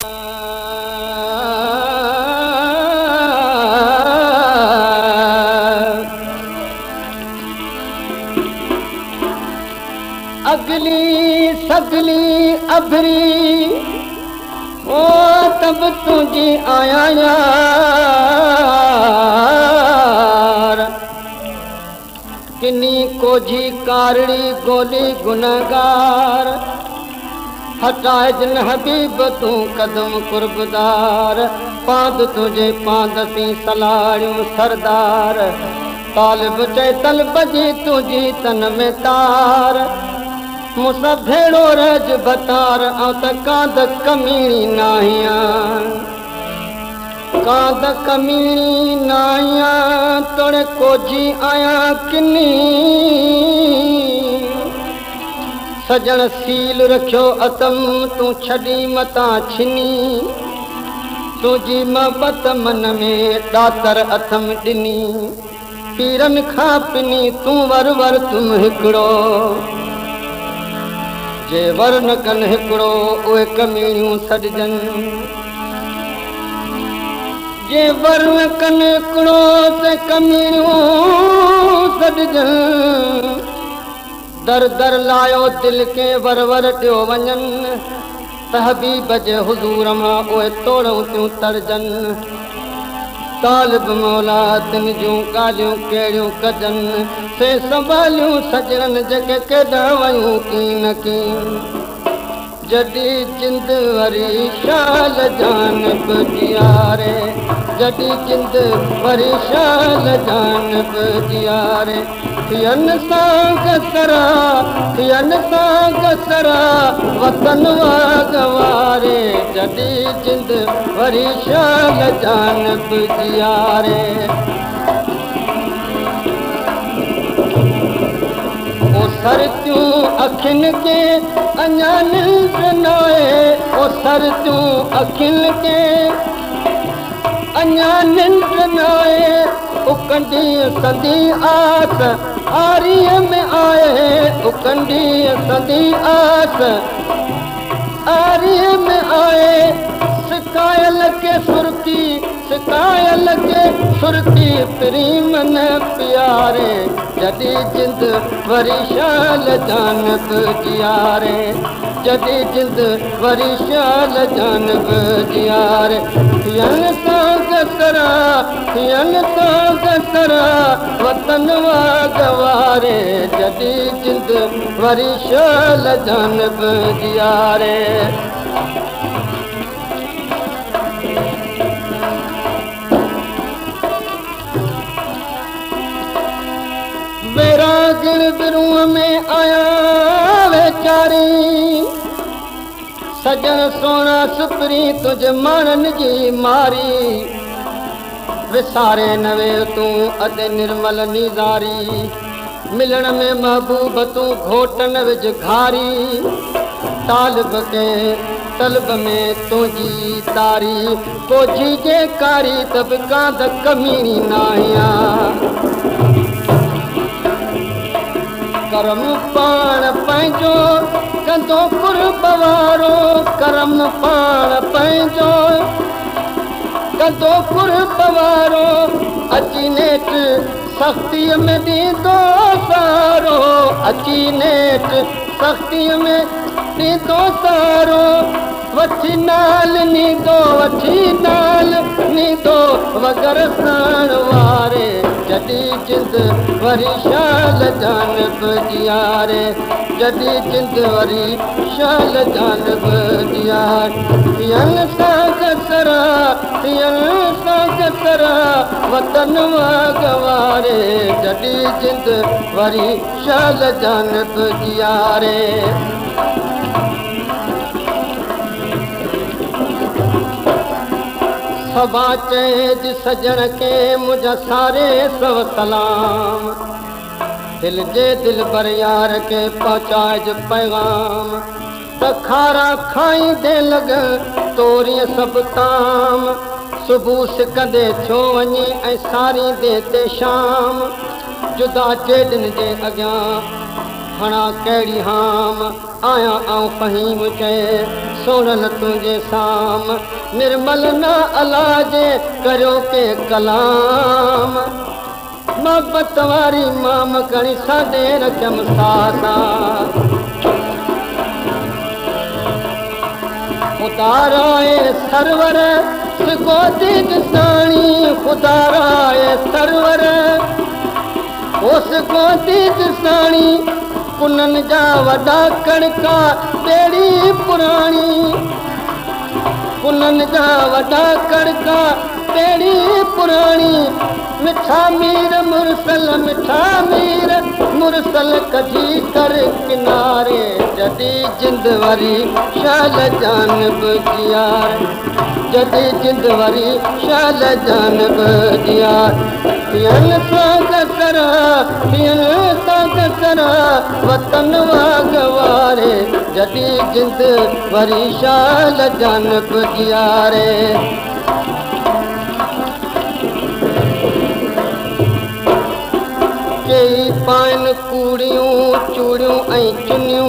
अगली सगली अभरी ओ तब तुझी आया यार किन्नी कोझी कारड़ी गोली गुनहगार हटाए जिन हबीब तू कदम कुर्बदार पांद तुझे पांदसी सलाड़ियूं सरदार तालिब चए तलब जी तुझी तन में तार मुसा भेड़ो रज बतार ऐं त कांद कमीणी नाहियां कांद कमीणी नाहियां तोड़े कोझी आयां किन्नी सजण सील रखियो अतम तूं छॾी मतां छिनी तुंहिंजी मोहबत मन में ॾातर अथम ॾिनी पीरनि खां पिनी तूं वर वर तुम हिकिड़ो जे वर न कनि हिकिड़ो उहे कमीणियूं सॾजनि जे वर न कनि हिकिड़ो ते कमीणियूं सॾजनि दर दर लायो दिल के वर वर ॾियो वञनि त हबीब जे हुज़ूर मां उहे तोड़ूं थियूं तड़जनि तालिब मौला तिन जूं ॻाल्हियूं कहिड़ियूं कजनि से संभालियूं सजणनि जेके केॾा वयूं की न की जॾहिं जिंद वरी शाल जानब जियारे जॾहिं जिंद वरी शाल जानब जियारे थियनि सां गसरा वतन वागवारे जॾहिं जिंद वरी शाल जानब जियारे ओ सरतियूं अखियुनि खे अञा निंड न आहे ओ सरतियूं अखियुनि खे अञा निंड न आहे उकंडी सदी आस आरीअ में आहे उकंडी सदी आस आरीअ में आहे सिकायल के सुर्की प्रीम न प्यारे जॾहिं जिंद वरी शाल जानब जियारे जॾहिं जिंद वरी शाल जानब जियारे थियनि सां गसरा वतन वागवारे जॾहिं जिंद वरी शाल जानब जियारे गिर बिरूअ में आया वेचारी सजण सोना सुपरी तुझ माणनि जी मारी विसारे नवे तूं अद निर्मल नीज़ारी मिलण में महबूब तूं घोटन विझ घारी तालिब के तलब में तुंहिंजी तारी कोझी जे कारी तब कांद कमीणी नाहियां करम पाण पंहिंजो कंदो कुर्ब वारो करम पाण पंहिंजो कंदो कुर्ब वारो अची नेठ सख़्तीअ में ॾींदो सारो अची नेठ सख़्तीअ में ॾींदो सारो वठी नाल नींदो वगर साण वारे जॾहिं जिंद वरी शाल जानब जियारे जॾहिं जिंद वरी शाल जानब जियारे थियनि सां गसरा वतन वागवारे जॾहिं जिंद वरी शाल जानब जियारे सभा चेज सजण के मुझा सारे सव सलाम दिल जे दिल बर यार के पहुँचाए पैगाम त खारा खाई दे लग तोरीअ सभु ताम सुबुह सिकंदे छो वञी ऐं सारी दे ते शाम जुदा चेडन जे अॻियां खणा कहिड़ी हाम आया आऊं फ़हीम चए सोनल तुंहिंजे साम निर्मल न अलाजे करियो के कलाम मोहबत वारी माम खणी साॾे रखियमि सासा ख़ुदा राए सरवर सिगोदी ॾिसाणी ख़ुदा राए सरवर उस गोदी ॾिसाणी कुननि जा वॾा कणका ॿेड़ी पुराणी कुननि जा वॾा कणका ॿेड़ी पुराणी मिठा मीर मुरसल कढी कर किनारे जॾहिं जिंद वरी शाल जानब जियार जॾहिं जिंद वरी शाल जानब जियार पियनि सां गसरा वतन वागवारे जॾहिं जिंद वरी शाल जानब जियारे केई पाइनि कूड़ियूं चूड़ियूं ऐं चुनियूं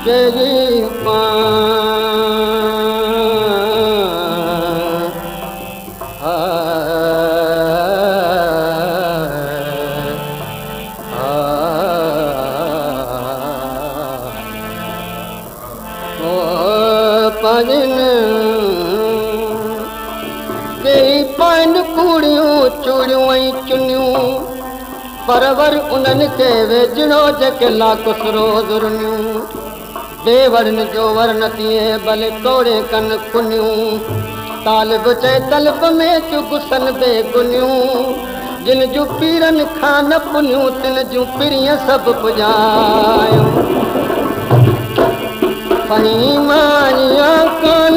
केई पाइनि कूड़ियूं चूड़ियूं ऐं चुनियूं परवर उन्हनि खे वेझणो जेके लाकुस रोज़ रुनियूं बेवरन जो वरन थिए भले कोड़े कन कुनियूं तालिब चए तलब में चुगुसन बेगुनियूं जिन जूं पीरनि खां न पुनियूं तिन जूं पीड़ीअ सभु पुॼायूं फ़हीमाया कान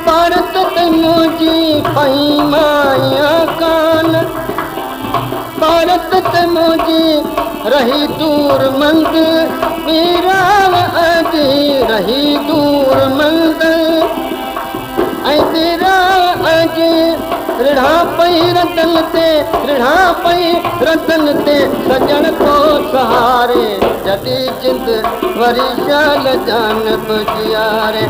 पारत मुंहिंजी फ़हीमाया कान पारत मुंहिंजी रही दूर मंद वीरान अॼु रही दूर मंद ऐं तेरा अॼु रिढ़ा पई रतन ते सजण को सहारे जॾहिं जिंद वरी शाल जानब जियारे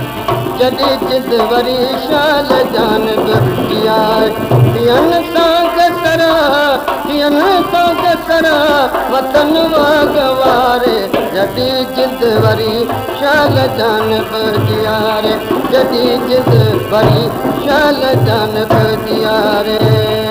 जॾहिं जिंद वरी शाल जानब जियारे थियनि सां गसरा वतन वागवारे जॾहिं जिंद वरी शाल जानब जियारे जॾहिं जिंद वरी शाल जानब जियारे